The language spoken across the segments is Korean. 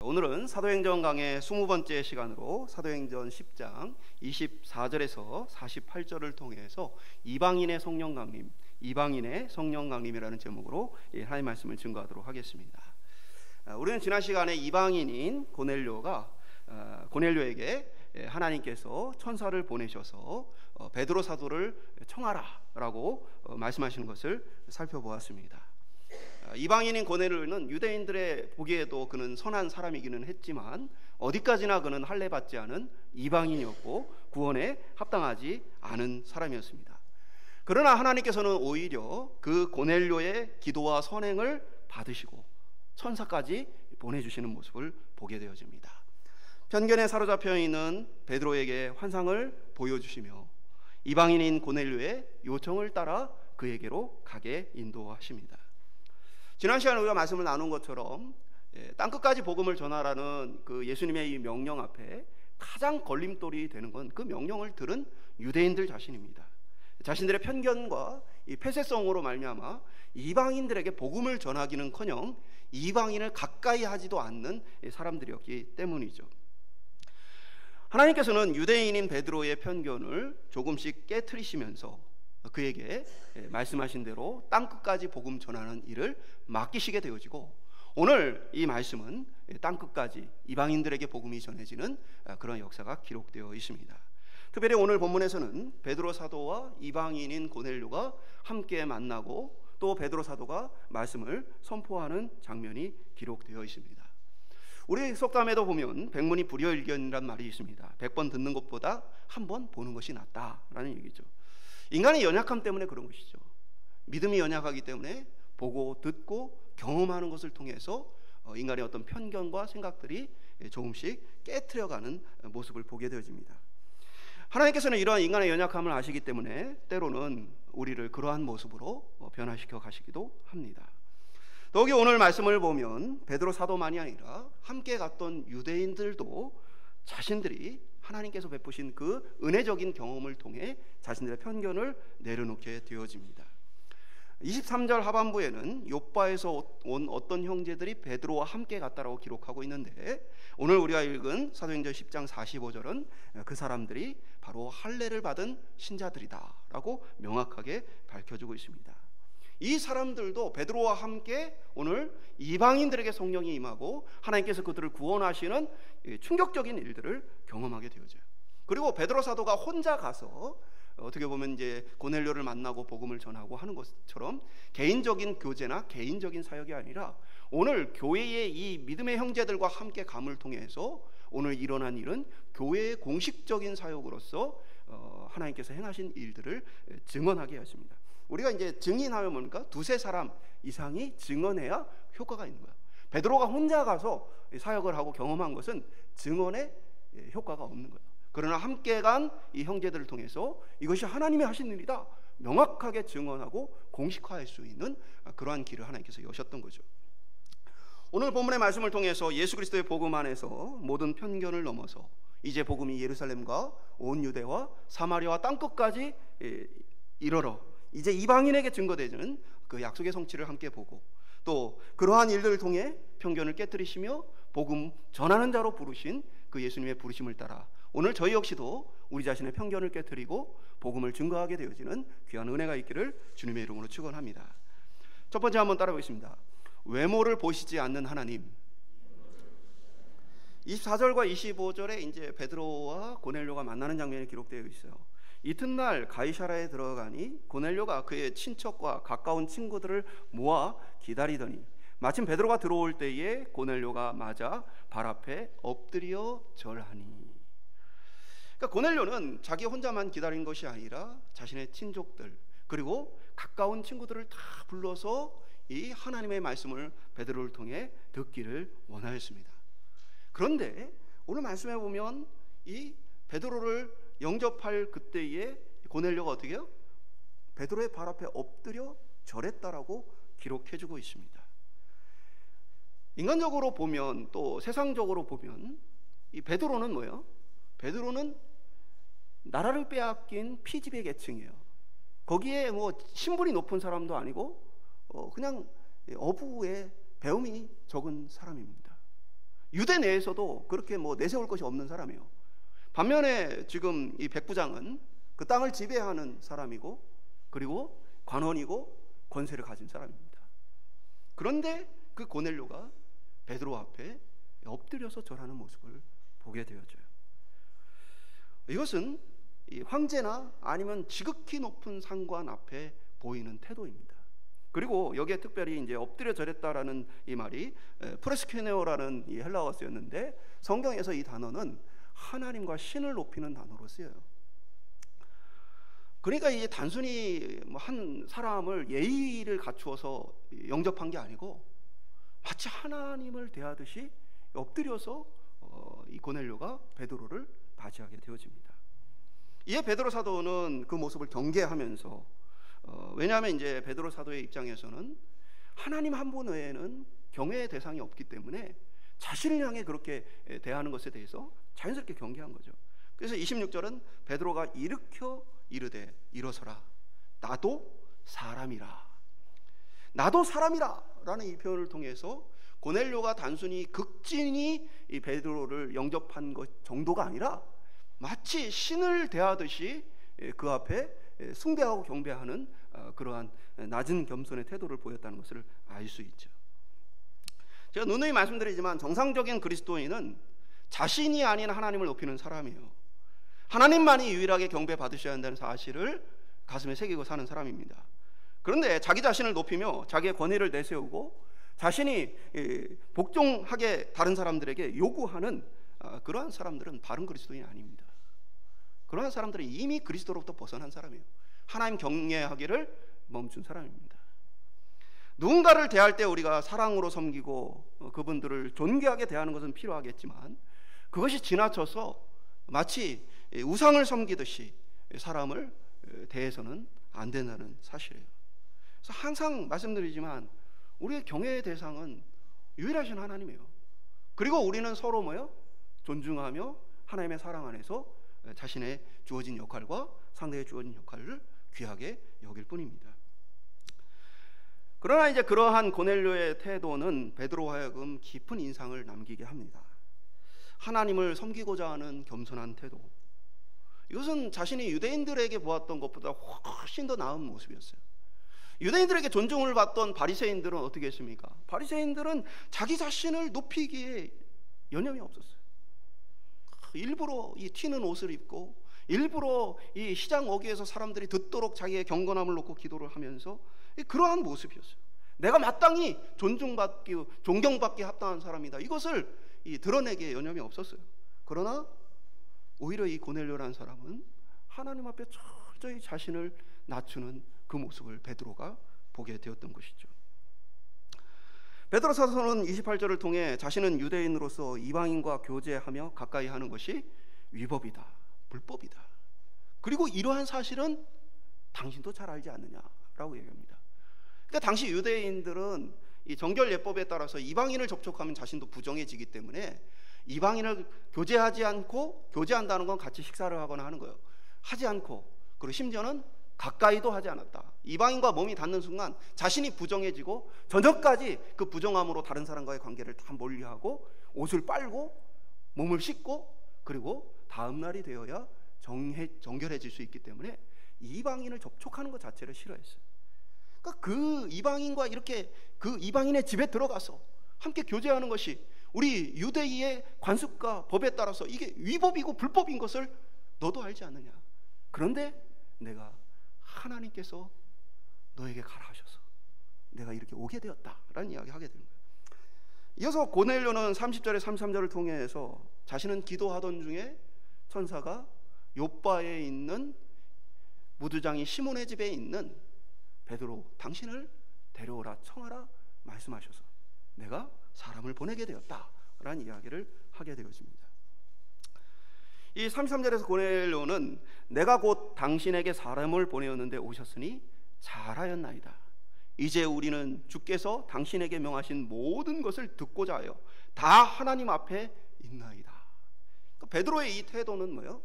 오늘은 사도행전 강의 20번째 시간으로 사도행전 10장 24절에서 48절을 통해서 이방인의 성령 강림이라는 제목으로 하나님의 말씀을 증거하도록 하겠습니다. 우리는 지난 시간에 이방인인 고넬료에게 하나님께서 천사를 보내셔서 베드로 사도를 청하라라고 말씀하시는 것을 살펴보았습니다. 이방인인 고넬료는 유대인들의 보기에도 그는 선한 사람이기는 했지만 어디까지나 그는 할례받지 않은 이방인이었고 구원에 합당하지 않은 사람이었습니다. 그러나 하나님께서는 오히려 그 고넬료의 기도와 선행을 받으시고 천사까지 보내주시는 모습을 보게 되어집니다. 편견에 사로잡혀 있는 베드로에게 환상을 보여주시며 이방인인 고넬료의 요청을 따라 그에게로 가게 인도하십니다. 지난 시간에 우리가 말씀을 나눈 것처럼 땅끝까지 복음을 전하라는 그 예수님의 이 명령 앞에 가장 걸림돌이 되는 건 그 명령을 들은 유대인들 자신입니다. 자신들의 편견과 이 폐쇄성으로 말미암아 이방인들에게 복음을 전하기는커녕 이방인을 가까이 하지도 않는 사람들이었기 때문이죠. 하나님께서는 유대인인 베드로의 편견을 조금씩 깨트리시면서 그에게 말씀하신 대로 땅끝까지 복음 전하는 일을 맡기시게 되어지고, 오늘 이 말씀은 땅끝까지 이방인들에게 복음이 전해지는 그런 역사가 기록되어 있습니다. 특별히 오늘 본문에서는 베드로 사도와 이방인인 고넬료가 함께 만나고 또 베드로 사도가 말씀을 선포하는 장면이 기록되어 있습니다. 우리 속담에도 보면 백문이 불여일견이란 말이 있습니다. 100번 듣는 것보다 한 번 보는 것이 낫다라는 얘기죠. 인간의 연약함 때문에 그런 것이죠. 믿음이 연약하기 때문에 보고 듣고 경험하는 것을 통해서 인간의 어떤 편견과 생각들이 조금씩 깨트려가는 모습을 보게 되어집니다. 하나님께서는 이러한 인간의 연약함을 아시기 때문에 때로는 우리를 그러한 모습으로 변화시켜 가시기도 합니다. 더욱이 오늘 말씀을 보면 베드로 사도만이 아니라 함께 갔던 유대인들도 자신들이 하나님께서 베푸신 그 은혜적인 경험을 통해 자신들의 편견을 내려놓게 되어집니다. 23절 하반부에는 욥바에서 온 어떤 형제들이 베드로와 함께 갔다라고 기록하고 있는데, 오늘 우리가 읽은 사도행전 10장 45절은 그 사람들이 바로 할례를 받은 신자들이다라고 명확하게 밝혀주고 있습니다. 이 사람들도 베드로와 함께 오늘 이방인들에게 성령이 임하고 하나님께서 그들을 구원하시는 충격적인 일들을 경험하게 되어져요. 그리고 베드로 사도가 혼자 가서 어떻게 보면 이제 고넬료를 만나고 복음을 전하고 하는 것처럼 개인적인 교제나 개인적인 사역이 아니라 오늘 교회의 이 믿음의 형제들과 함께 감을 통해서 오늘 일어난 일은 교회의 공식적인 사역으로서 하나님께서 행하신 일들을 증언하게 하십니다. 우리가 이제 증인하면 뭡니까? 두세 사람 이상이 증언해야 효과가 있는 거예요. 베드로가 혼자 가서 사역을 하고 경험한 것은 증언의 효과가 없는 거예요. 그러나 함께 간 이 형제들을 통해서 이것이 하나님이 하신 일이다 명확하게 증언하고 공식화할 수 있는 그러한 길을 하나님께서 여셨던 거죠. 오늘 본문의 말씀을 통해서 예수 그리스도의 복음 안에서 모든 편견을 넘어서 이제 복음이 예루살렘과 온 유대와 사마리아와 땅끝까지 이르러 이제 이방인에게 증거되는 그 약속의 성취를 함께 보고, 또 그러한 일들을 통해 편견을 깨뜨리시며 복음 전하는 자로 부르신 그 예수님의 부르심을 따라 오늘 저희 역시도 우리 자신의 편견을 깨뜨리고 복음을 증거하게 되어지는 귀한 은혜가 있기를 주님의 이름으로 축원합니다. 첫 번째 한번 따라보겠습니다. 외모를 보시지 않는 하나님. 24절과 25절에 이제 베드로와 고넬료가 만나는 장면이 기록되어 있어요. 이튿날 가이사랴에 들어가니 고넬료가 그의 친척과 가까운 친구들을 모아 기다리더니 마침 베드로가 들어올 때에 고넬료가 맞아 발 앞에 엎드려 절하니. 그러니까 고넬료는 자기 혼자만 기다린 것이 아니라 자신의 친족들 그리고 가까운 친구들을 다 불러서 이 하나님의 말씀을 베드로를 통해 듣기를 원하였습니다. 그런데 오늘 말씀해 보면 이 베드로를 영접할 그때에 고넬료가 어떻게 해요? 베드로의 발 앞에 엎드려 절했다라고 기록해주고 있습니다. 인간적으로 보면 또 세상적으로 보면 이 베드로는 뭐예요? 베드로는 나라를 빼앗긴 피지배 계층이에요. 거기에 뭐 신분이 높은 사람도 아니고 그냥 어부의 배움이 적은 사람입니다. 유대 내에서도 그렇게 뭐 내세울 것이 없는 사람이에요. 반면에 지금 이 백부장은 그 땅을 지배하는 사람이고, 그리고 관원이고 권세를 가진 사람입니다. 그런데 그 고넬료가 베드로 앞에 엎드려서 절하는 모습을 보게 되어져요. 이것은 이 황제나 아니면 지극히 높은 상관 앞에 보이는 태도입니다. 그리고 여기에 특별히 이제 엎드려 절했다라는 이 말이 프레스케네오라는 이 헬라어가 쓰였는데, 성경에서 이 단어는 하나님과 신을 높이는 단어로 쓰여요. 그러니까 이제 단순히 한 사람을 예의를 갖추어서 영접한 게 아니고 마치 하나님을 대하듯이 엎드려서 이 고넬료가 베드로를 맞이하게 되어집니다. 이에 베드로 사도는 그 모습을 경계하면서, 왜냐하면 이제 베드로 사도의 입장에서는 하나님 한 분 외에는 경외의 대상이 없기 때문에 자신을 향해 그렇게 대하는 것에 대해서 자연스럽게 경계한 거죠. 그래서 26절은 베드로가 일으켜 이르되 일어서라, 나도 사람이라. 나도 사람이라 라는 이 표현을 통해서 고넬료가 단순히 극진히 이 베드로를 영접한 것 정도가 아니라 마치 신을 대하듯이 그 앞에 숭배하고 경배하는 그러한 낮은 겸손의 태도를 보였다는 것을 알 수 있죠. 제가 누누이 말씀드리지만 정상적인 그리스도인은 자신이 아닌 하나님을 높이는 사람이에요. 하나님만이 유일하게 경배받으셔야 한다는 사실을 가슴에 새기고 사는 사람입니다. 그런데 자기 자신을 높이며 자기의 권위를 내세우고 자신이 복종하게 다른 사람들에게 요구하는 그러한 사람들은 바른 그리스도인이 아닙니다. 그러한 사람들은 이미 그리스도로부터 벗어난 사람이에요. 하나님 경외하기를 멈춘 사람입니다. 누군가를 대할 때 우리가 사랑으로 섬기고 그분들을 존귀하게 대하는 것은 필요하겠지만, 그것이 지나쳐서 마치 우상을 섬기듯이 사람을 대해서는 안 된다는 사실이에요. 그래서 항상 말씀드리지만 우리의 경외의 대상은 유일하신 하나님이에요. 그리고 우리는 서로 존중하며 하나님의 사랑 안에서 자신의 주어진 역할과 상대의 주어진 역할을 귀하게 여길 뿐입니다. 그러나 이제 그러한 고넬료의 태도는 베드로와 하여금 깊은 인상을 남기게 합니다. 하나님을 섬기고자 하는 겸손한 태도, 이것은 자신이 유대인들에게 보았던 것보다 훨씬 더 나은 모습이었어요. 유대인들에게 존중을 받던 바리새인들은 어떻게 했습니까? 바리새인들은 자기 자신을 높이기에 여념이 없었어요. 일부러 이 튀는 옷을 입고 일부러 이 시장 어귀에서 사람들이 듣도록 자기의 경건함을 놓고 기도를 하면서 그러한 모습이었어요. 내가 마땅히 존중받기, 존경받기 합당한 사람이다, 이것을 드러내기에 여념이 없었어요. 그러나 오히려 이 고넬료라는 사람은 하나님 앞에 철저히 자신을 낮추는 그 모습을 베드로가 보게 되었던 것이죠. 베드로사서는 28절을 통해 자신은 유대인으로서 이방인과 교제하며 가까이 하는 것이 위법이다, 불법이다, 그리고 이러한 사실은 당신도 잘 알지 않느냐라고 얘기합니다. 그러니까 당시 유대인들은 이 정결 예법에 따라서 이방인을 접촉하면 자신도 부정해지기 때문에 이방인을 교제하지 않고, 교제한다는 건 같이 식사를 하거나 하는 거예요. 하지 않고, 그리고 심지어는 가까이도 하지 않았다. 이방인과 몸이 닿는 순간 자신이 부정해지고 저녁까지 그 부정함으로 다른 사람과의 관계를 다 멀리하고 옷을 빨고 몸을 씻고, 그리고 다음 날이 되어야 정결해질 수 있기 때문에 이방인을 접촉하는 것 자체를 싫어했어요. 그러니까 그 이방인과 이렇게 그 이방인의 집에 들어가서 함께 교제하는 것이 우리 유대인의 관습과 법에 따라서 이게 위법이고 불법인 것을 너도 알지 않느냐. 그런데 내가 하나님께서 너에게 가라 하셔서 내가 이렇게 오게 되었다라는 이야기 하게 되는 거예요. 이어서 고넬료는 30절에 33절을 통해서 자신은 기도하던 중에 천사가 욥바에 있는 무두장이 시몬의 집에 있는 베드로, 당신을 데려오라, 청하라 말씀하셔서 내가 사람을 보내게 되었다라는 이야기를 하게 되어집니다. 이 33절에서 고넬료는 내가 곧 당신에게 사람을 보내었는데 오셨으니 잘하였나이다. 이제 우리는 주께서 당신에게 명하신 모든 것을 듣고자 하여 다 하나님 앞에 있나이다. 그러니까 베드로의 이 태도는 뭐예요?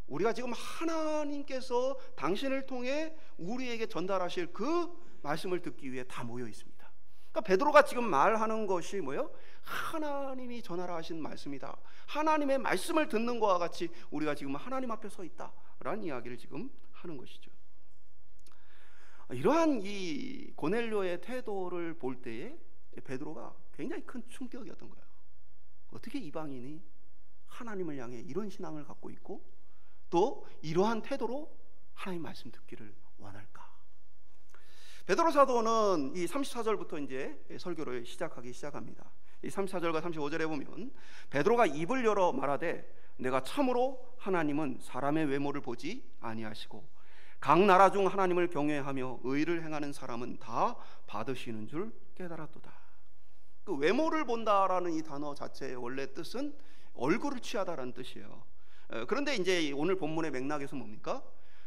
우리가 지금 하나님께서 당신을 통해 우리에게 전달하실 그 말씀을 듣기 위해 다 모여 있습니다. 그러니까 베드로가 지금 말하는 것이 뭐예요? 하나님이 전하라 하신 말씀이다. 하나님의 말씀을 듣는 것과 같이 우리가 지금 하나님 앞에 서 있다라는 이야기를 지금 하는 것이죠. 이러한 이 고넬료의 태도를 볼 때에 베드로가 굉장히 큰 충격이었던 거예요. 어떻게 이방인이 하나님을 향해 이런 신앙을 갖고 있고 또 이러한 태도로 하나님 말씀 듣기를 원할까? 베드로 사도는 이 34절부터 이제 설교를 시작합니다. 이 34절과 35절에 보면 베드로가 입을 열어 말하되 내가 참으로 하나님은 사람의 외모를 보지 아니하시고 각 나라 중 하나님을 경외하며 의를 행하는 사람은 다 받으시는 줄 깨달았도다. 그 외모를 본다라는 이 단어 자체의 원래 뜻은 얼굴을 취하다라는 뜻이에요. 그런데 이제 오늘 본문의 맥락에서 뭡니까?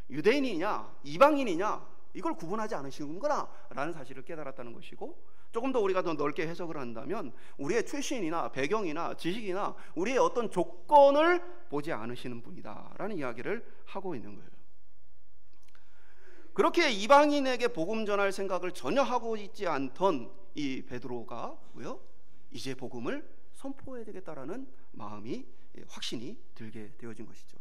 유대인이냐 이방인이냐 이걸 구분하지 않으시는구나 라는 사실을 깨달았다는 것이고, 조금 더 우리가 더 넓게 해석을 한다면 우리의 출신이나 배경이나 지식이나 우리의 어떤 조건을 보지 않으시는 분이다 라는 이야기를 하고 있는 거예요. 그렇게 이방인에게 복음 전할 생각을 전혀 하고 있지 않던 이 베드로가 뭐요? 이제 복음을 선포해야 되겠다라는 마음이 확신이 들게 되어진 것이죠.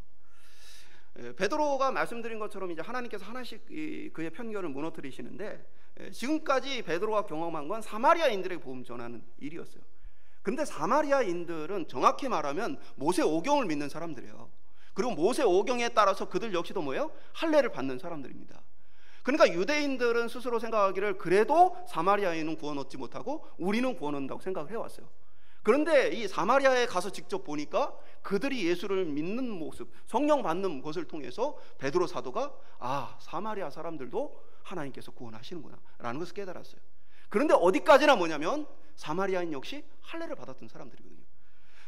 베드로가 말씀드린 것처럼 이제 하나님께서 하나씩 그의 편견을 무너뜨리시는데, 지금까지 베드로가 경험한 건 사마리아인들에게 복음 전하는 일이었어요. 그런데 사마리아인들은 정확히 말하면 모세 오경을 믿는 사람들이에요. 그리고 모세 오경에 따라서 그들 역시도 뭐예요? 할례를 받는 사람들입니다. 그러니까 유대인들은 스스로 생각하기를 그래도 사마리아인은 구원 얻지 못하고 우리는 구원 얻는다고 생각을 해왔어요. 그런데 이 사마리아에 가서 직접 보니까 그들이 예수를 믿는 모습, 성령 받는 것을 통해서 베드로 사도가 사마리아 사람들도 하나님께서 구원하시는구나 라는 것을 깨달았어요. 그런데 어디까지나 뭐냐면 사마리아인 역시 할례를 받았던 사람들이거든요.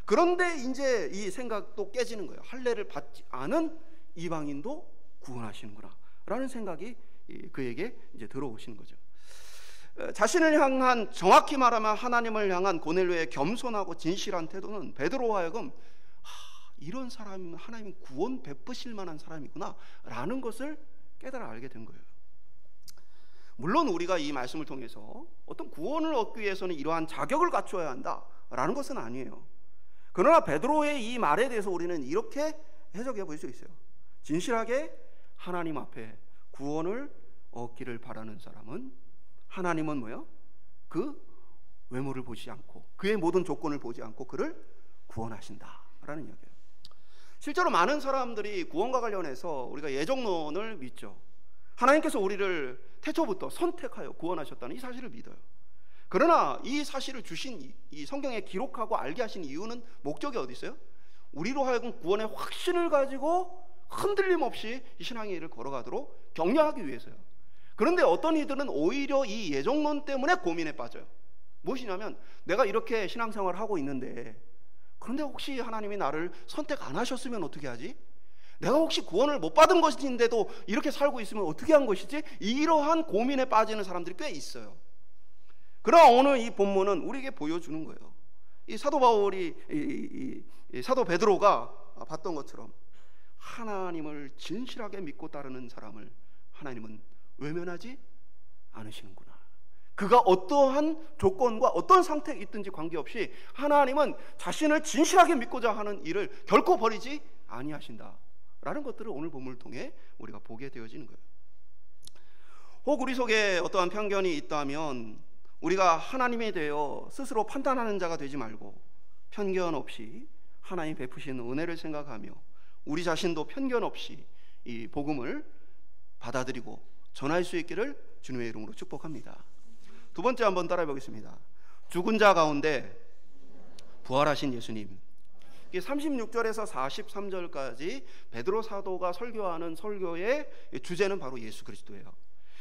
그런데 이제 이 생각도 깨지는 거예요. 할례를 받지 않은 이방인도 구원하시는구나 라는 생각이 그에게 이제 들어오시는 거죠. 자신을 향한, 정확히 말하면 하나님을 향한 고넬료의 겸손하고 진실한 태도는 베드로와 하여금 이런 사람이면 하나님 구원 베푸실 만한 사람이구나 라는 것을 깨달아 알게 된 거예요. 물론 우리가 이 말씀을 통해서 어떤 구원을 얻기 위해서는 이러한 자격을 갖추어야 한다라는 것은 아니에요. 그러나 베드로의 이 말에 대해서 우리는 이렇게 해석해 볼 수 있어요. 진실하게 하나님 앞에 구원을 얻기를 바라는 사람은 하나님은 뭐요? 그 외모를 보지 않고 그의 모든 조건을 보지 않고 그를 구원하신다라는 이야기예요. 실제로 많은 사람들이 구원과 관련해서 우리가 예정론을 믿죠. 하나님께서 우리를 태초부터 선택하여 구원하셨다는 이 사실을 믿어요. 그러나 이 사실을 주신 이 성경에 기록하고 알게 하신 이유는 목적이 어디 있어요? 우리로 하여금 구원의 확신을 가지고 흔들림 없이 이 신앙의 길을 걸어가도록 격려하기 위해서요. 그런데 어떤 이들은 오히려 이 예정론 때문에 고민에 빠져요. 무엇이냐면 내가 이렇게 신앙생활을 하고 있는데 그런데 혹시 하나님이 나를 선택 안 하셨으면 어떻게 하지? 내가 혹시 구원을 못 받은 것인데도 이렇게 살고 있으면 어떻게 한 것이지? 이러한 고민에 빠지는 사람들이 꽤 있어요. 그러나 오늘 이 본문은 우리에게 보여주는 거예요. 이 사도 바울이 이 사도 베드로가 봤던 것처럼 하나님을 진실하게 믿고 따르는 사람을 하나님은 외면하지 않으시는구나. 그가 어떠한 조건과 어떤 상태에 있든지 관계없이 하나님은 자신을 진실하게 믿고자 하는 일을 결코 버리지 아니하신다라는 것들을 오늘 본문을 통해 우리가 보게 되어지는 거예요. 혹 우리 속에 어떠한 편견이 있다면 우리가 하나님에 대하여 스스로 판단하는 자가 되지 말고 편견 없이 하나님 베푸시는 은혜를 생각하며 우리 자신도 편견 없이 이 복음을 받아들이고 전할 수 있기를 주님의 이름으로 축복합니다. 두 번째 한번 따라해 보겠습니다. 죽은 자 가운데 부활하신 예수님. 36절에서 43절까지 베드로 사도가 설교하는 설교의 주제는 바로 예수 그리스도예요.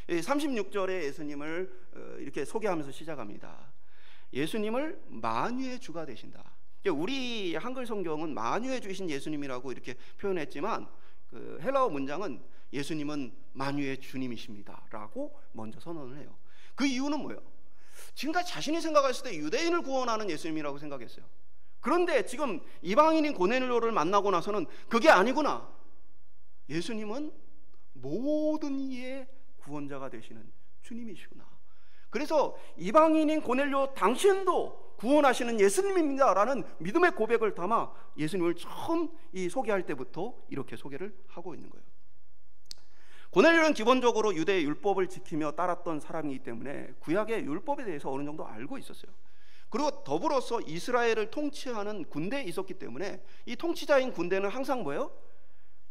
36절에 예수님을 이렇게 소개하면서 시작합니다. 예수님을 만유의 주가 되신다. 우리 한글 성경은 만유의 주이신 예수님이라고 이렇게 표현했지만 그 헬라어 문장은 예수님은 만유의 주님이십니다 라고 먼저 선언을 해요. 그 이유는 뭐예요? 지금까지 자신이 생각했을 때 유대인을 구원하는 예수님이라고 생각했어요. 그런데 지금 이방인인 고넬료를 만나고 나서는 그게 아니구나. 예수님은 모든 이의 구원자가 되시는 주님이시구나. 그래서 이방인인 고넬료 당신도 구원하시는 예수님입니다라는 믿음의 고백을 담아 예수님을 처음 소개할 때부터 이렇게 소개를 하고 있는 거예요. 고넬료는 기본적으로 유대의 율법을 지키며 따랐던 사람이기 때문에 구약의 율법에 대해서 어느 정도 알고 있었어요. 그리고 더불어서 이스라엘을 통치하는 군대에 있었기 때문에 이 통치자인 군대는 항상 뭐예요?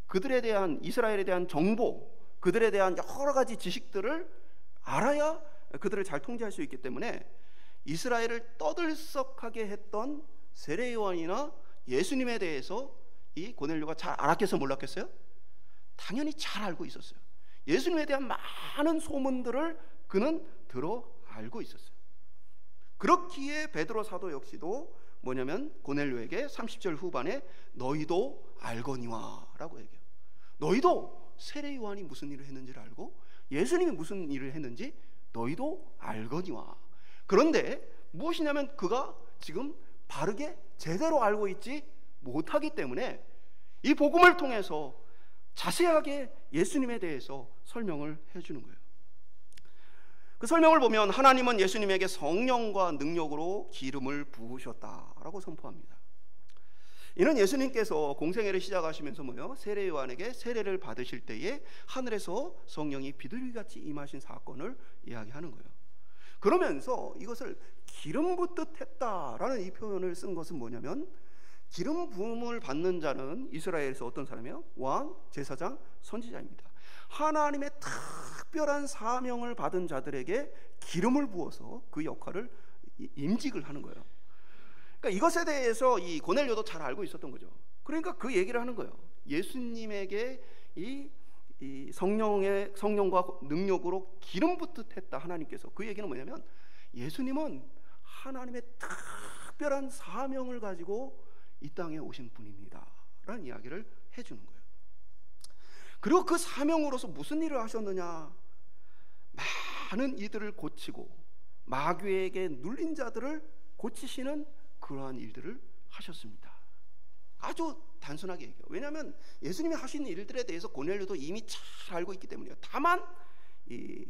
그들에 대한, 이스라엘에 대한 정보, 그들에 대한 여러 가지 지식들을 알아야 그들을 잘 통제할 수 있기 때문에 이스라엘을 떠들썩하게 했던 세례요한이나 예수님에 대해서 이 고넬료가 잘 알았겠어요, 몰랐겠어요? 당연히 잘 알고 있었어요. 예수님에 대한 많은 소문들을 그는 들어 알고 있었어요. 그렇기에 베드로 사도 역시도 뭐냐면 고넬료에게 30절 후반에 너희도 알거니와 라고 얘기해요. 너희도 세례 요한이 무슨 일을 했는지를 알고 예수님이 무슨 일을 했는지 너희도 알거니와. 그런데 무엇이냐면 그가 지금 바르게 제대로 알고 있지 못하기 때문에 이 복음을 통해서 자세하게 예수님에 대해서 설명을 해주는 거예요. 그 설명을 보면 하나님은 예수님에게 성령과 능력으로 기름을 부으셨다라고 선포합니다. 이는 예수님께서 공생애를 시작하시면서 뭐요? 세례 요한에게 세례를 받으실 때에 하늘에서 성령이 비둘기같이 임하신 사건을 이야기하는 거예요. 그러면서 이것을 기름 붓듯 했다라는 이 표현을 쓴 것은 뭐냐면 기름 부음을 받는 자는 이스라엘에서 어떤 사람이에요? 왕, 제사장, 선지자입니다. 하나님의 특별한 사명을 받은 자들에게 기름을 부어서 그 역할을 임직을 하는 거예요. 그러니까 이것에 대해서 이 고넬료도 잘 알고 있었던 거죠. 그러니까 그 얘기를 하는 거예요. 예수님에게 이 성령과 능력으로 기름 붓듯 했다 하나님께서. 그 얘기는 뭐냐면 예수님은 하나님의 특별한 사명을 가지고 이 땅에 오신 분입니다 라는 이야기를 해주는 거예요. 그리고 그 사명으로서 무슨 일을 하셨느냐? 많은 이들을 고치고 마귀에게 눌린 자들을 고치시는 그러한 일들을 하셨습니다. 아주 단순하게 얘기해요. 왜냐하면 예수님이 하신 일들에 대해서 고넬료도 이미 잘 알고 있기 때문이에요. 다만 이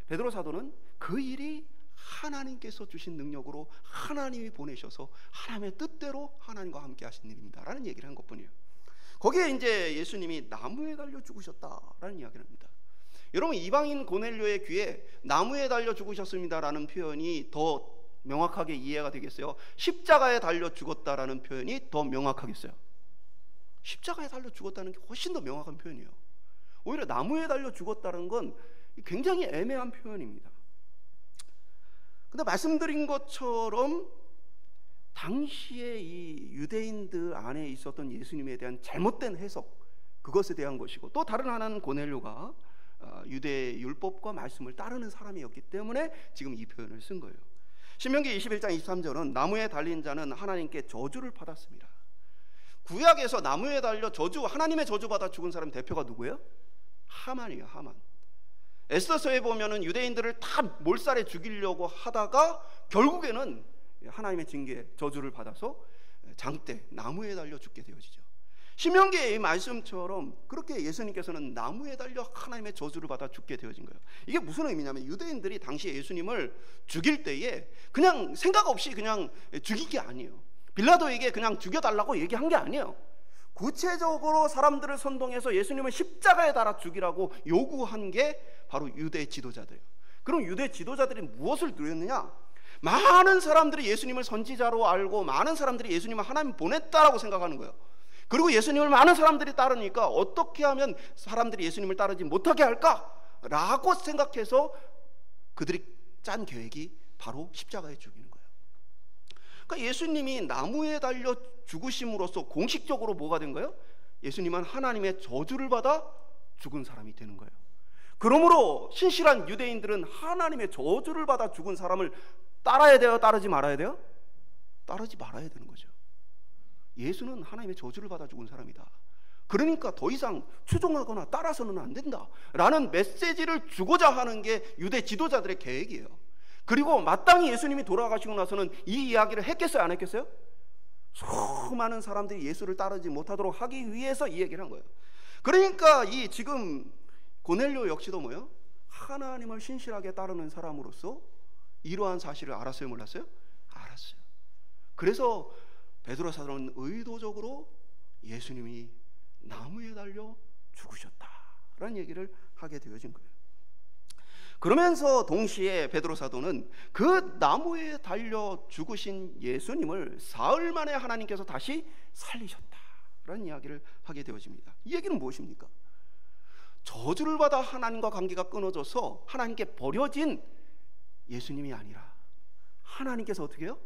베드로 사도는 그 일이 하나님께서 주신 능력으로 하나님이 보내셔서 하나님의 뜻대로 하나님과 함께 하신 일입니다 라는 얘기를 한 것뿐이에요. 거기에 이제 예수님이 나무에 달려 죽으셨다라는 이야기를 합니다. 여러분, 이방인 고넬료의 귀에 나무에 달려 죽으셨습니다라는 표현이 더 명확하게 이해가 되겠어요? 십자가에 달려 죽었다라는 표현이 더 명확하겠어요? 십자가에 달려 죽었다는 게 훨씬 더 명확한 표현이에요. 오히려 나무에 달려 죽었다는 건 굉장히 애매한 표현입니다. 근데 말씀드린 것처럼 당시에 이 유대인들 안에 있었던 예수님에 대한 잘못된 해석, 그것에 대한 것이고, 또 다른 하나는 고넬료가 유대 율법과 말씀을 따르는 사람이었기 때문에 지금 이 표현을 쓴 거예요. 신명기 21장 23절은 나무에 달린 자는 하나님께 저주를 받았습니다. 구약에서 나무에 달려 하나님의 저주받아 죽은 사람 대표가 누구예요? 하만이에요. 하만. 에스더서에 보면은 유대인들을 다 몰살해 죽이려고 하다가 결국에는 하나님의 징계, 저주를 받아서 장대, 나무에 달려 죽게 되어지죠. 신명기의 이 말씀처럼 그렇게 예수님께서는 나무에 달려 하나님의 저주를 받아 죽게 되어진 거예요. 이게 무슨 의미냐면 유대인들이 당시에 예수님을 죽일 때에 그냥 생각 없이 그냥 죽인 게 아니에요. 빌라도에게 그냥 죽여달라고 얘기한 게 아니에요. 구체적으로 사람들을 선동해서 예수님을 십자가에 달아 죽이라고 요구한 게 바로 유대 지도자들이에요. 그럼 유대 지도자들이 무엇을 누렸느냐? 많은 사람들이 예수님을 선지자로 알고 많은 사람들이 예수님을 하나님 보냈다라고 생각하는 거예요. 그리고 예수님을 많은 사람들이 따르니까 어떻게 하면 사람들이 예수님을 따르지 못하게 할까라고 생각해서 그들이 짠 계획이 바로 십자가에 죽이는 거예요. 그러니까 예수님이 나무에 달려 죽으심으로써 공식적으로 뭐가 된 거예요? 예수님은 하나님의 저주를 받아 죽은 사람이 되는 거예요. 그러므로 신실한 유대인들은 하나님의 저주를 받아 죽은 사람을 따라야 돼요? 따르지 말아야 돼요? 따르지 말아야 되는 거죠. 예수는 하나님의 저주를 받아 죽은 사람이다. 그러니까 더 이상 추종하거나 따라서는 안 된다 라는 메시지를 주고자 하는 게 유대 지도자들의 계획이에요. 그리고 마땅히 예수님이 돌아가시고 나서는 이 이야기를 했겠어요? 안 했겠어요? 수많은 사람들이 예수를 따르지 못하도록 하기 위해서 이 얘기를 한 거예요. 그러니까 이 지금 고넬료 역시도 뭐예요? 하나님을 신실하게 따르는 사람으로서 이러한 사실을 알았어요, 몰랐어요? 알았어요. 그래서 베드로 사도는 의도적으로 예수님이 나무에 달려 죽으셨다라는 얘기를 하게 되어진 거예요. 그러면서 동시에 베드로 사도는 그 나무에 달려 죽으신 예수님을 사흘 만에 하나님께서 다시 살리셨다라는 이야기를 하게 되어집니다. 이 얘기는 무엇입니까? 저주를 받아 하나님과 관계가 끊어져서 하나님께 버려진 예수님이 아니라 하나님께서 어떻게 해요?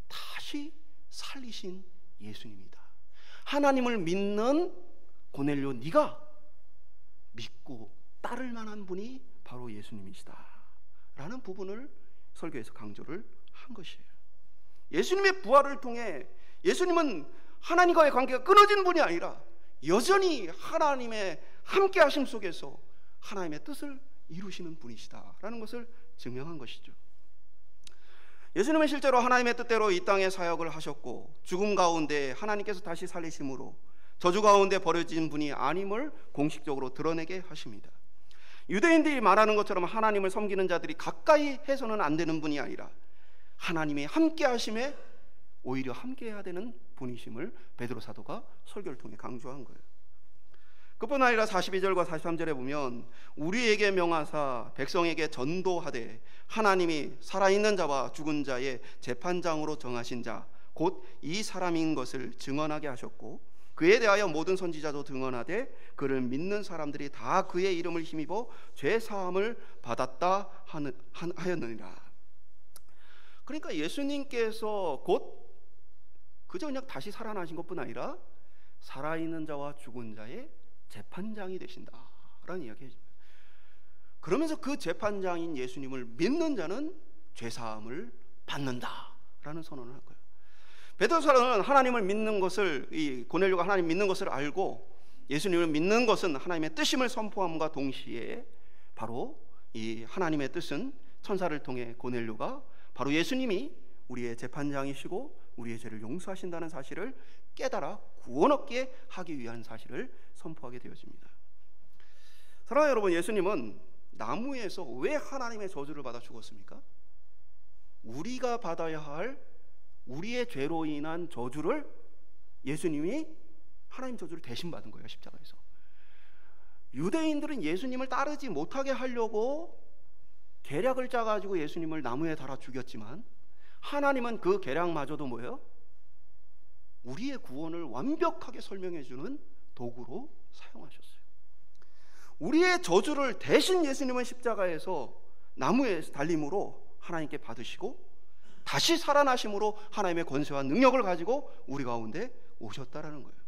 다시 살리신 예수님이다. 하나님을 믿는 고넬료, 네가 믿고 따를 만한 분이 바로 예수님이시다 라는 부분을 설교에서 강조를 한 것이에요. 예수님의 부활을 통해 예수님은 하나님과의 관계가 끊어진 분이 아니라 여전히 하나님의 함께 하심 속에서 하나님의 뜻을 이루시는 분이시다라는 것을 증명한 것이죠. 예수님은 실제로 하나님의 뜻대로 이 땅에 사역을 하셨고 죽음 가운데 하나님께서 다시 살리심으로 저주 가운데 버려진 분이 아님을 공식적으로 드러내게 하십니다. 유대인들이 말하는 것처럼 하나님을 섬기는 자들이 가까이 해서는 안 되는 분이 아니라 하나님이 함께 하심에 오히려 함께 해야 되는 분이심을 베드로 사도가 설교를 통해 강조한 거예요. 그뿐 아니라 42절과 43절에 보면 우리에게 명하사 백성에게 전도하되 하나님이 살아있는 자와 죽은 자의 재판장으로 정하신 자 곧 이 사람인 것을 증언하게 하셨고 그에 대하여 모든 선지자도 증언하되 그를 믿는 사람들이 다 그의 이름을 힘입어 죄 사함을 받았다 하였느니라. 그러니까 예수님께서 곧 그저 그냥 다시 살아나신 것뿐 아니라 살아있는 자와 죽은 자의 재판장이 되신다라는 이야기예요. 그러면서 그 재판장인 예수님을 믿는 자는 죄사함을 받는다라는 선언을 할 거예요. 베드로사는 하나님을 믿는 것을, 이 고넬료가 하나님 믿는 것을 알고 예수님을 믿는 것은 하나님의 뜻임을 선포함과 동시에 바로 이 하나님의 뜻은 천사를 통해 고넬료가 바로 예수님이 우리의 재판장이시고 우리의 죄를 용서하신다는 사실을 깨달아 구원 얻게 하기 위한 사실을 선포하게 되어집니다. 사랑하는 여러분, 예수님은 나무에서 왜 하나님의 저주를 받아 죽었습니까? 우리가 받아야 할 우리의 죄로 인한 저주를 예수님이 하나님 저주를 대신 받은 거예요. 십자가에서. 유대인들은 예수님을 따르지 못하게 하려고 계략을 짜가지고 예수님을 나무에 달아 죽였지만 하나님은 그 계략마저도 뭐예요? 우리의 구원을 완벽하게 설명해주는 도구로 사용하셨어요. 우리의 저주를 대신 예수님은 십자가에서 나무에 달림으로 하나님께 받으시고 다시 살아나심으로 하나님의 권세와 능력을 가지고 우리 가운데 오셨다라는 거예요.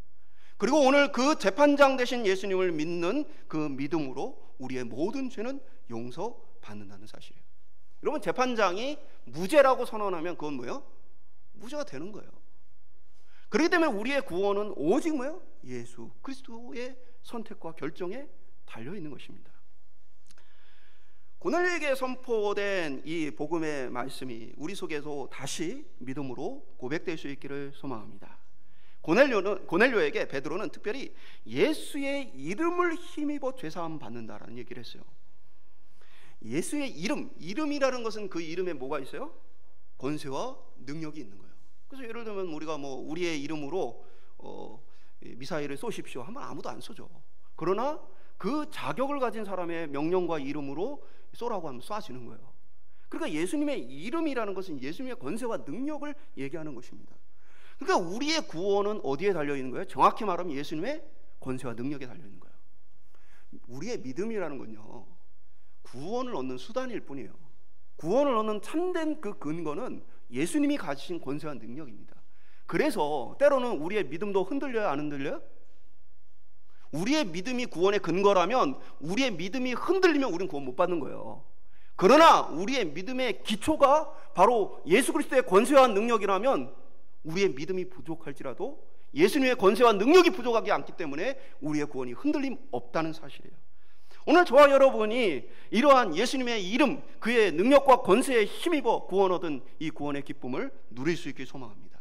그리고 오늘 그 재판장 되신 예수님을 믿는 그 믿음으로 우리의 모든 죄는 용서받는다는 사실이에요. 여러분, 재판장이 무죄라고 선언하면 그건 뭐예요? 무죄가 되는 거예요. 그렇기 때문에 우리의 구원은 오직 뭐예요? 예수 그리스도의 선택과 결정에 달려있는 것입니다. 고넬료에게 선포된 이 복음의 말씀이 우리 속에서 다시 믿음으로 고백될 수 있기를 소망합니다. 고넬료에게 베드로는 특별히 예수의 이름을 힘입어 죄사함 받는다라는 얘기를 했어요. 예수의 이름이라는 것은 그 이름에 뭐가 있어요? 권세와 능력이 있는 거예요. 그래서 예를 들면 우리가 우리의 이름으로 미사일을 쏘십시오 하면 아무도 안 쏘죠. 그러나 그 자격을 가진 사람의 명령과 이름으로 쏘라고 하면 쏴지는 거예요. 그러니까 예수님의 이름이라는 것은 예수님의 권세와 능력을 얘기하는 것입니다. 그러니까 우리의 구원은 어디에 달려있는 거예요? 정확히 말하면 예수님의 권세와 능력에 달려있는 거예요. 우리의 믿음이라는 건요, 구원을 얻는 수단일 뿐이에요. 구원을 얻는 참된 그 근거는 예수님이 가지신 권세와 능력입니다. 그래서 때로는 우리의 믿음도 흔들려요, 안 흔들려요? 우리의 믿음이 구원의 근거라면 우리의 믿음이 흔들리면 우리는 구원 못 받는 거예요. 그러나 우리의 믿음의 기초가 바로 예수 그리스도의 권세와 능력이라면 우리의 믿음이 부족할지라도 예수님의 권세와 능력이 부족하지 않기 때문에 우리의 구원이 흔들림 없다는 사실이에요. 오늘 저와 여러분이 이러한 예수님의 이름, 그의 능력과 권세에 힘입어 구원 얻은 이 구원의 기쁨을 누릴 수 있길 소망합니다.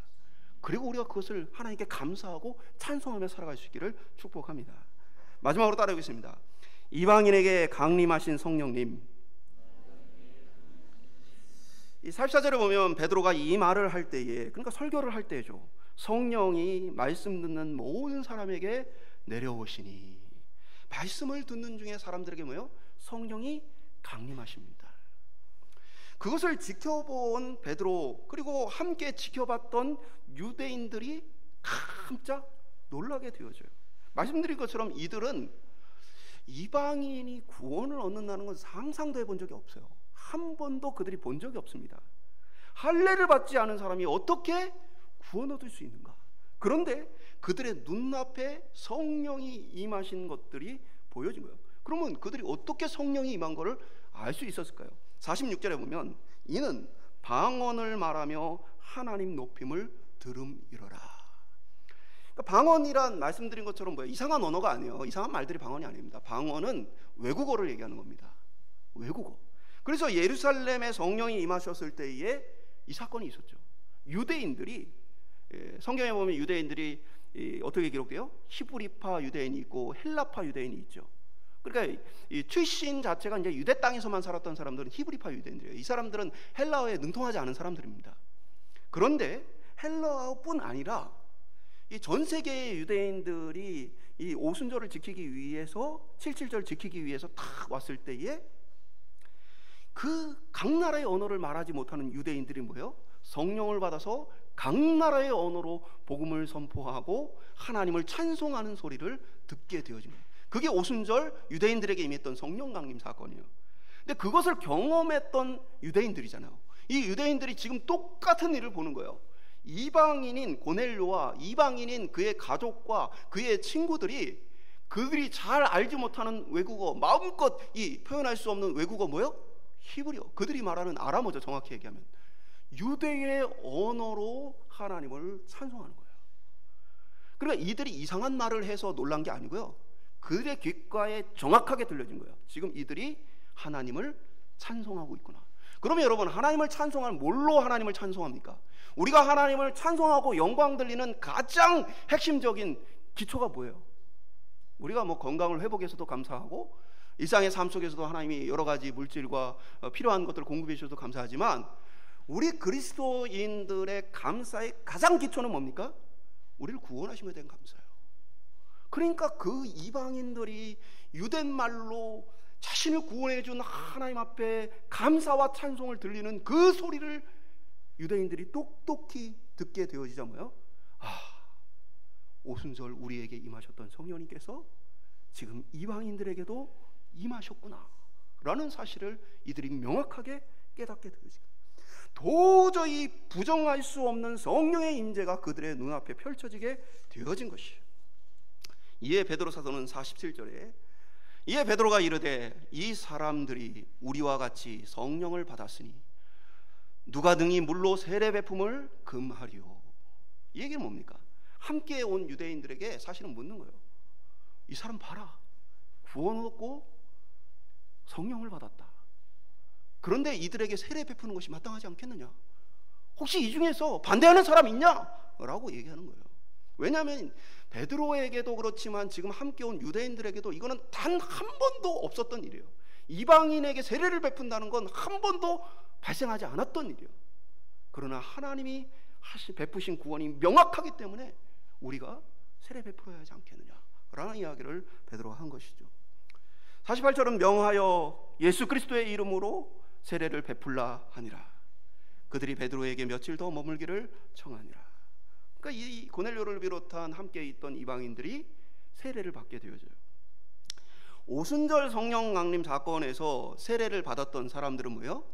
그리고 우리가 그것을 하나님께 감사하고 찬송하며 살아갈 수 있기를 축복합니다. 마지막으로 따라하겠습니다. 이방인에게 강림하신 성령님, 이 44절에 보면 베드로가 이 말을 할 때에, 그러니까 설교를 할 때죠, 성령이 말씀 듣는 모든 사람에게 내려오시니, 말씀을 듣는 중에 사람들에게 뭐요? 성령이 강림하십니다. 그것을 지켜본 베드로, 그리고 함께 지켜봤던 유대인들이 깜짝 놀라게 되어져요. 말씀드린 것처럼 이들은 이방인이 구원을 얻는다는 건 상상도 해본 적이 없어요. 한 번도 그들이 본 적이 없습니다. 할례를 받지 않은 사람이 어떻게 구원 얻을 수 있는가? 그런데 그들의 눈앞에 성령이 임하신 것들이 보여진 거예요. 그러면 그들이 어떻게 성령이 임한 것을 알 수 있었을까요? 46절에 보면 이는 방언을 말하며 하나님 높임을 들음이러라. 그러니까 방언이란 말씀드린 것처럼 뭐예요? 이상한 언어가 아니에요. 이상한 말들이 방언이 아닙니다. 방언은 외국어를 얘기하는 겁니다. 외국어. 그래서 예루살렘에 성령이 임하셨을 때에 이 사건이 있었죠. 유대인들이, 성경에 보면 유대인들이 어떻게 기록돼요? 히브리파 유대인이 있고 헬라파 유대인이 있죠. 그러니까 이 출신 자체가 이제 유대 땅에서만 살았던 사람들은 히브리파 유대인들이에요. 이 사람들은 헬라어에 능통하지 않은 사람들입니다. 그런데 헬라어뿐 아니라 이 전 세계의 유대인들이 이 오순절을 지키기 위해서, 77절 지키기 위해서 탁 왔을 때에 그 각 나라의 언어를 말하지 못하는 유대인들이 뭐예요? 성령을 받아서 각 나라의 언어로 복음을 선포하고 하나님을 찬송하는 소리를 듣게 되어진 거예요. 그게 오순절 유대인들에게 임했던 성령 강림 사건이에요. 근데 그것을 경험했던 유대인들이잖아요. 이 유대인들이 지금 똑같은 일을 보는 거예요. 이방인인 고넬료와 이방인인 그의 가족과 그의 친구들이, 그들이 잘 알지 못하는 외국어, 마음껏 표현할 수 없는 외국어 뭐예요? 히브리어. 그들이 말하는 아람어죠. 정확히 얘기하면 유대의 언어로 하나님을 찬송하는 거예요. 그러니까 이들이 이상한 말을 해서 놀란 게 아니고요, 그들의 귓가에 정확하게 들려진 거예요. 지금 이들이 하나님을 찬송하고 있구나. 그러면 여러분, 하나님을 찬송하면 뭘로 하나님을 찬송합니까? 우리가 하나님을 찬송하고 영광 들리는 가장 핵심적인 기초가 뭐예요? 우리가 뭐 건강을 회복해서도 감사하고 일상의 삶 속에서도 하나님이 여러 가지 물질과 필요한 것들을 공급해 주셔도 감사하지만, 우리 그리스도인들의 감사의 가장 기초는 뭡니까? 우리를 구원하신 것에 대한 감사예요. 그러니까 그 이방인들이 유대말로 자신을 구원해 준 하나님 앞에 감사와 찬송을 들리는 그 소리를 유대인들이 똑똑히 듣게 되어지자 뭐예요? 오순절 우리에게 임하셨던 성령님께서 지금 이방인들에게도 임하셨구나 라는 사실을 이들이 명확하게 깨닫게 되어지고, 도저히 부정할 수 없는 성령의 임재가 그들의 눈앞에 펼쳐지게 되어진 것이에요. 이에 베드로사도는 47절에 이에 베드로가 이르되 이 사람들이 우리와 같이 성령을 받았으니 누가 능히 물로 세례 베품을 금하리요. 이 얘기는 뭡니까? 함께 온 유대인들에게 사실은 묻는 거예요. 이 사람 봐라, 구원 얻고 성령을 받았다. 그런데 이들에게 세례 베푸는 것이 마땅하지 않겠느냐? 혹시 이 중에서 반대하는 사람 있냐? 라고 얘기하는 거예요. 왜냐하면 베드로에게도 그렇지만 지금 함께 온 유대인들에게도 이거는 단 한 번도 없었던 일이에요. 이방인에게 세례를 베푼다는 건 한 번도 발생하지 않았던 일이에요. 그러나 하나님이 베푸신 구원이 명확하기 때문에 우리가 세례 베풀어야 하지 않겠느냐라는 이야기를 베드로가 한 것이죠. 48절은 명하여 예수 그리스도의 이름으로 세례를 베풀라 하니라. 그들이 베드로에게 며칠 더 머물기를 청하니라. 그러니까 이 고넬료를 비롯한 함께 있던 이방인들이 세례를 받게 되어져요. 오순절 성령 강림 사건에서 세례를 받았던 사람들은 뭐예요?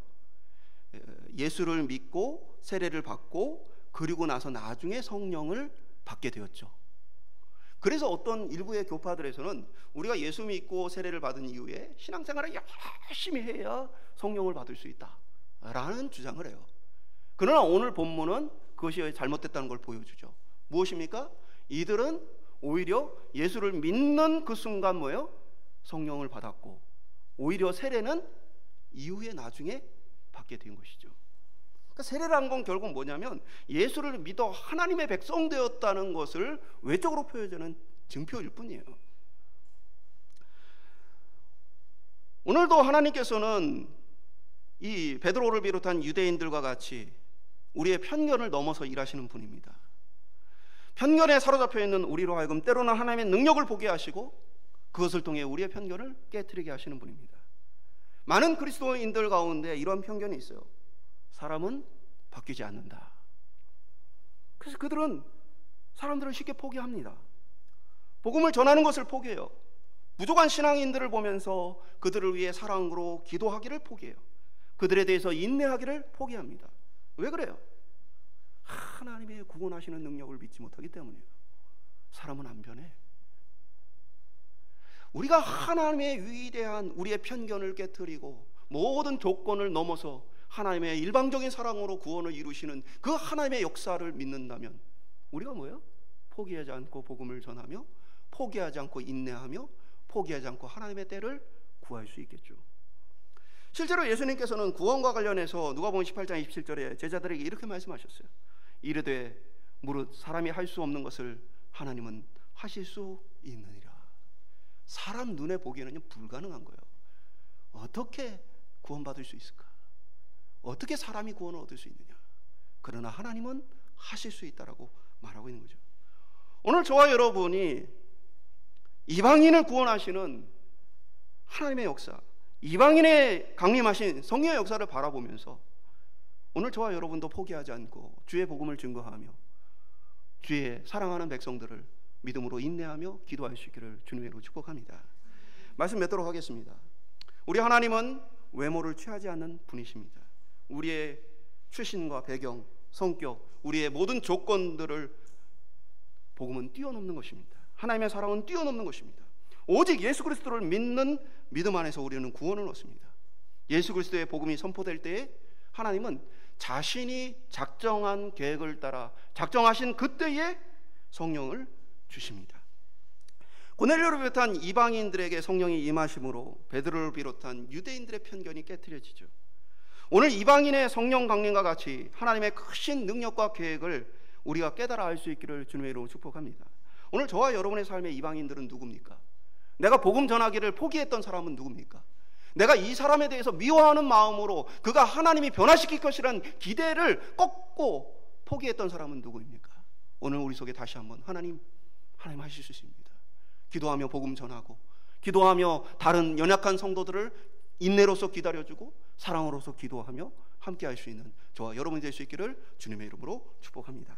예수를 믿고 세례를 받고 그리고 나서 나중에 성령을 받게 되었죠. 그래서 어떤 일부의 교파들에서는 우리가 예수 믿고 세례를 받은 이후에 신앙생활을 열심히 해야 성령을 받을 수 있다라는 주장을 해요. 그러나 오늘 본문은 그것이 잘못됐다는 걸 보여주죠. 무엇입니까? 이들은 오히려 예수를 믿는 그 순간 뭐예요? 성령을 받았고, 오히려 세례는 이후에 나중에 받게 된 것이죠. 그러니까 세례라는 건 결국 뭐냐면 예수를 믿어 하나님의 백성 되었다는 것을 외적으로 표현하는 증표일 뿐이에요. 오늘도 하나님께서는 이 베드로를 비롯한 유대인들과 같이 우리의 편견을 넘어서 일하시는 분입니다. 편견에 사로잡혀 있는 우리로 하여금 때로는 하나님의 능력을 보게 하시고 그것을 통해 우리의 편견을 깨트리게 하시는 분입니다. 많은 그리스도인들 가운데 이런 편견이 있어요. 사람은 바뀌지 않는다. 그래서 사람들은 쉽게 포기합니다. 복음을 전하는 것을 포기해요. 부족한 신앙인들을 보면서 그들을 위해 사랑으로 기도하기를 포기해요. 그들에 대해서 인내하기를 포기합니다. 왜 그래요? 하나님의 구원하시는 능력을 믿지 못하기 때문이에요. 사람은 안 변해. 우리가 하나님의 위대한 우리의 편견을 깨트리고 모든 조건을 넘어서 하나님의 일방적인 사랑으로 구원을 이루시는 그 하나님의 역사를 믿는다면 우리가 뭐예요? 포기하지 않고 복음을 전하며, 포기하지 않고 인내하며, 포기하지 않고 하나님의 때를 구할 수 있겠죠. 실제로 예수님께서는 구원과 관련해서 누가복음 18장 27절에 제자들에게 이렇게 말씀하셨어요. 이르되 무릇 사람이 할 수 없는 것을 하나님은 하실 수 있느니라. 사람 눈에 보기에는 불가능한 거예요. 어떻게 구원받을 수 있을까? 어떻게 사람이 구원을 얻을 수 있느냐? 그러나 하나님은 하실 수 있다라고 말하고 있는 거죠. 오늘 저와 여러분이 이방인을 구원하시는 하나님의 역사, 이방인의 강림하신 성령의 역사를 바라보면서 오늘 저와 여러분도 포기하지 않고 주의 복음을 증거하며 주의 사랑하는 백성들을 믿음으로 인내하며 기도할 수 있기를 주님의 이름으로 축복합니다. 말씀 맺도록 하겠습니다. 우리 하나님은 외모를 취하지 않는 분이십니다. 우리의 출신과 배경, 성격, 우리의 모든 조건들을 복음은 뛰어넘는 것입니다. 하나님의 사랑은 뛰어넘는 것입니다. 오직 예수 그리스도를 믿는 믿음 안에서 우리는 구원을 얻습니다. 예수 그리스도의 복음이 선포될 때에 하나님은 자신이 작정한 계획을 따라 작정하신 그때에 성령을 주십니다. 고넬료를 비롯한 이방인들에게 성령이 임하심으로 베드로를 비롯한 유대인들의 편견이 깨트려지죠. 오늘 이방인의 성령 강림과 같이 하나님의 크신 능력과 계획을 우리가 깨달아 알 수 있기를 주님의 이름으로 축복합니다. 오늘 저와 여러분의 삶의 이방인들은 누굽니까? 내가 복음 전하기를 포기했던 사람은 누굽니까? 내가 이 사람에 대해서 미워하는 마음으로 그가 하나님이 변화시킬 것이라는 기대를 꺾고 포기했던 사람은 누구입니까? 오늘 우리 속에 다시 한번 하나님 하실 수 있습니다. 기도하며 복음 전하고, 기도하며 다른 연약한 성도들을 인내로서 기다려주고 사랑으로서 기도하며 함께 할 수 있는 저와 여러분이 될 수 있기를 주님의 이름으로 축복합니다.